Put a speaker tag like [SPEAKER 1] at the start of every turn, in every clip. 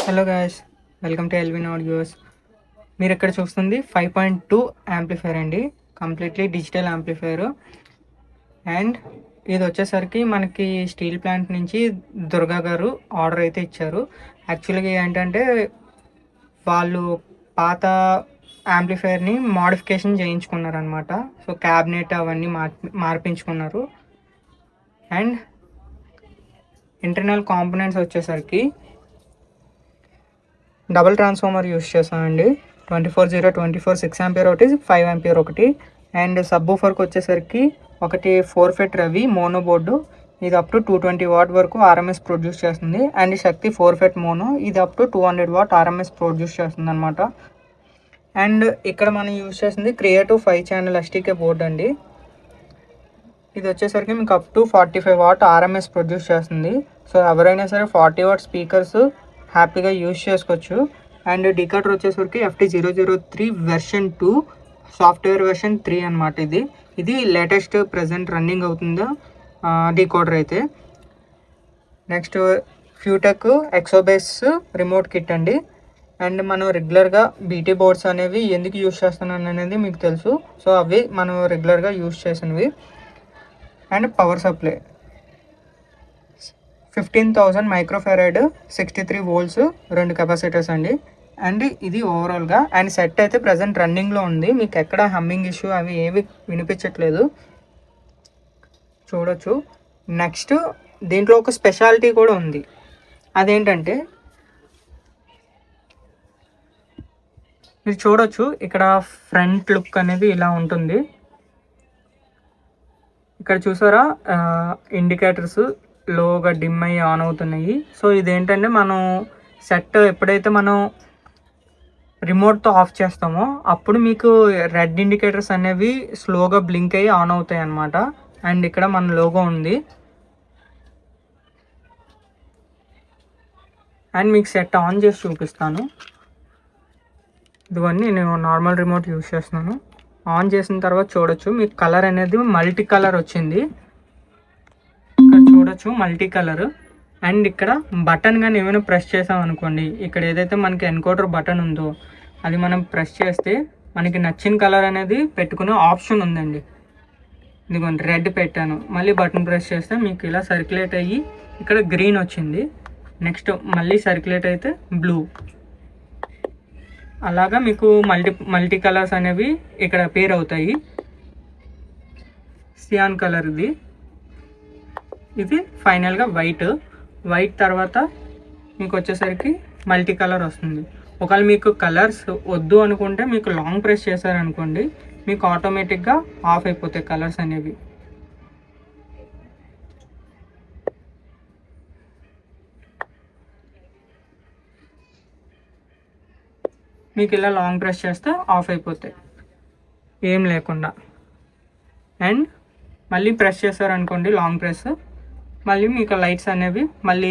[SPEAKER 1] Hello guys, welcome to Elvin audios. మీరు ఇక్కడ చూస్తుంది 5.2 యాంప్లిఫైర్ అండి, కంప్లీట్లీ డిజిటల్ యాంప్లిఫైర్. అండ్ ఇది వచ్చేసరికి మనకి స్టీల్ ప్లాంట్ నుంచి దుర్గా గారు ఆర్డర్ అయితే ఇచ్చారు. యాక్చువల్గా ఏంటంటే వాళ్ళు పాత యాంప్లిఫైర్ని మోడిఫికేషన్ చేయించుకున్నారనమాట. సో క్యాబినెట్ అవన్నీ మార్పించుకున్నారు. అండ్ ఇంటర్నల్ కాంపోనెంట్స్ వచ్చేసరికి డబుల్ ట్రాన్స్ఫార్మర్ యూస్ చేస్తామండి. 24-0 6 ఆంపియర్ ఒకటి, 5 ఆంపియర్ ఒకటి. అండ్ సబ్ ఊఫర్కి వచ్చేసరికి ఒకటి 4 ఫెట్ రవి మోనో బోర్డు, ఇది అప్ టు 220 వాట్ వరకు ఆర్ఎంఎస్ ప్రొడ్యూస్ చేస్తుంది. అండ్ శక్తి 4 ఫెట్ మోనో, ఇది up to 200 what RMS produce చేస్తుంది అనమాట. అండ్ ఇక్కడ మనం యూస్ చేస్తుంది క్రియేటివ్ 5 ఛానల్ ఎస్టీకే బోర్డు అండి. ఇది వచ్చేసరికి మీకు up to 45 what RMS produce చేస్తుంది. సో ఎవరైనా సరే 40 వాట్ స్పీకర్స్ హ్యాపీగా యూజ్ చేసుకోవచ్చు. అండ్ డీకోడర్ వచ్చేసరికి FT003 వెర్షన్ 2 సాఫ్ట్వేర్ వెర్షన్ 3 అనమాట. ఇది లేటెస్ట్ ప్రజెంట్ రన్నింగ్ అవుతుందా డీకోడర్ అయితే. నెక్స్ట్ ఫ్యూటెక్ ఎక్సోబేస్ రిమోట్ కిట్ అండి. అండ్ మనం రెగ్యులర్గా బీటీ బోర్డ్స్ అనేవి ఎందుకు యూజ్ చేస్తున్నాను అనేది మీకు తెలుసు. సో అవి మనం రెగ్యులర్గా యూజ్ చేసినవి. And power supply 15,000 మైక్రోఫెరాడ్ 63 volts 2 capacitors అండి. అండ్ ఇది ఓవరాల్గా. అండ్ సెట్ అయితే ప్రజెంట్ రన్నింగ్లో ఉంది, మీకు ఎక్కడ హమ్మింగ్ ఇష్యూ అవి ఏవి వినిపించట్లేదు, చూడొచ్చు. నెక్స్ట్ దీంట్లో ఒక స్పెషాలిటీ కూడా ఉంది. అదేంటంటే మీరు చూడొచ్చు, ఇక్కడ ఫ్రంట్ లుక్ అనేది ఇలా ఉంటుంది. ఇక్కడ చూసారా ఇండికేటర్స్ లోగా డిమ్ అయ్యి ఆన్ అవుతున్నాయి. సో ఇదేంటంటే మనం సెట్ ఎప్పుడైతే మనం రిమోట్తో ఆఫ్ చేస్తామో అప్పుడు మీకు రెడ్ ఇండికేటర్స్ అనేవి స్లోగా బ్లింక్ అయ్యి ఆన్ అవుతాయి అన్నమాట. అండ్ ఇక్కడ మన లోగో ఉంది. అండ్ మీకు సెట్ ఆన్ చేసి చూపిస్తాను. ఇదిగోండి, నేను నార్మల్ రిమోట్ యూస్ చేస్తున్నాను. ఆన్ చేసిన తర్వాత చూడొచ్చు, మీకు కలర్ అనేది మల్టీ కలర్ వచ్చింది. ఇక్కడ చూడొచ్చు మల్టీ కలర్. అండ్ ఇక్కడ బటన్ కానీ ఏమైనా ప్రెస్ చేసాం అనుకోండి, ఇక్కడ ఏదైతే మనకి ఎన్కోడర్ బటన్ ఉందో అది మనం ప్రెస్ చేస్తే మనకి నచ్చిన కలర్ అనేది పెట్టుకునే ఆప్షన్ ఉందండి. ఇదిగోండి రెడ్ పెట్టాను, మళ్ళీ బటన్ ప్రెస్ చేస్తే మీకు ఇలా సర్క్యులేట్ అయ్యి ఇక్కడ గ్రీన్ వచ్చింది. నెక్స్ట్ మళ్ళీ సర్క్యులేట్ అయితే బ్లూ. అలాగా మీకు మల్టీ కలర్స్ అనేవి ఇక్కడ అపేర్ అవుతాయి. సియాన్ కలర్ ఇది ఫైనల్గా వైట్ తర్వాత మీకు వచ్చేసరికి మల్టీ కలర్ వస్తుంది. ఒకవేళ మీకు కలర్స్ వద్దు అనుకుంటే మీకు లాంగ్ ప్రెస్ చేశారనుకోండి, మీకు ఆటోమేటిక్గా ఆఫ్ అయిపోతాయి కలర్స్ అనేవి. మీకు ఇలా లాంగ్ ప్రెస్ చేస్తే ఆఫ్ అయిపోతాయి ఏం లేకుండా. అండ్ మళ్ళీ ప్రెస్ చేశారనుకోండి లాంగ్ ప్రెస్, మళ్ళీ మీకు లైట్స్ అనేవి మళ్ళీ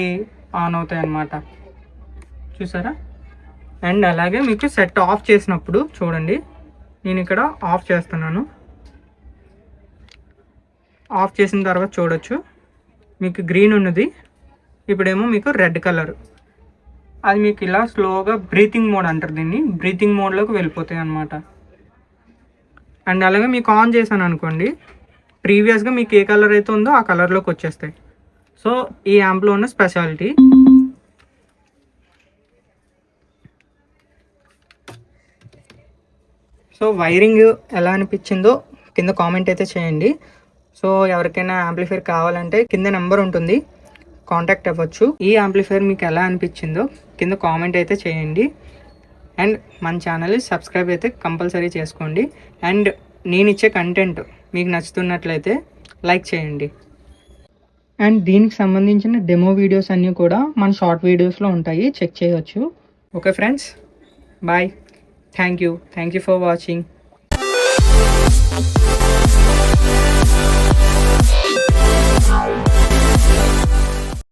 [SPEAKER 1] ఆన్ అవుతాయి అన్నమాట. చూసారా? అండ్ అలాగే మీకు సెట్ ఆఫ్ చేసినప్పుడు చూడండి, నేను ఇక్కడ ఆఫ్ చేస్తున్నాను. ఆఫ్ చేసిన తర్వాత చూడొచ్చు, మీకు గ్రీన్ ఉన్నది, ఇప్పుడేమో మీకు రెడ్ కలర్. అది మీకు ఇలా స్లోగా బ్రీతింగ్ మోడ్ అంటారు దీన్ని, బ్రీతింగ్ మోడ్లోకి వెళ్ళిపోతాయి అన్నమాట. అండ్ అలాగే మీకు ఆన్ చేశాను అనుకోండి, ప్రీవియస్గా మీకు ఏ కలర్ అయితే ఉందో ఆ కలర్లోకి వచ్చేస్తాయి. సో ఈ యాంప్లో ఉన్న స్పెషాలిటీ. సో వైరింగ్ ఎలా అనిపించిందో కింద కామెంట్ అయితే చేయండి. సో ఎవరికైనా యాంప్లిఫైర్ కావాలంటే కింద నెంబర్ ఉంటుంది, కాంటాక్ట్ అవ్వచ్చు. ఈ యాంప్లిఫైర్ మీకు ఎలా అనిపించిందో కింద కామెంట్ అయితే చేయండి. అండ్ మన ఛానల్ని సబ్స్క్రైబ్ అయితే కంపల్సరీ చేసుకోండి. అండ్ నేను ఇచ్చే కంటెంట్ మీకు నచ్చుతున్నట్లయితే లైక్ చేయండి. అండ్ దీనికి సంబంధించిన డెమో వీడియోస్ అన్నీ కూడా మన షార్ట్ వీడియోస్లో ఉంటాయి, చెక్ చేయవచ్చు. Okay friends, bye. Thank you for watching.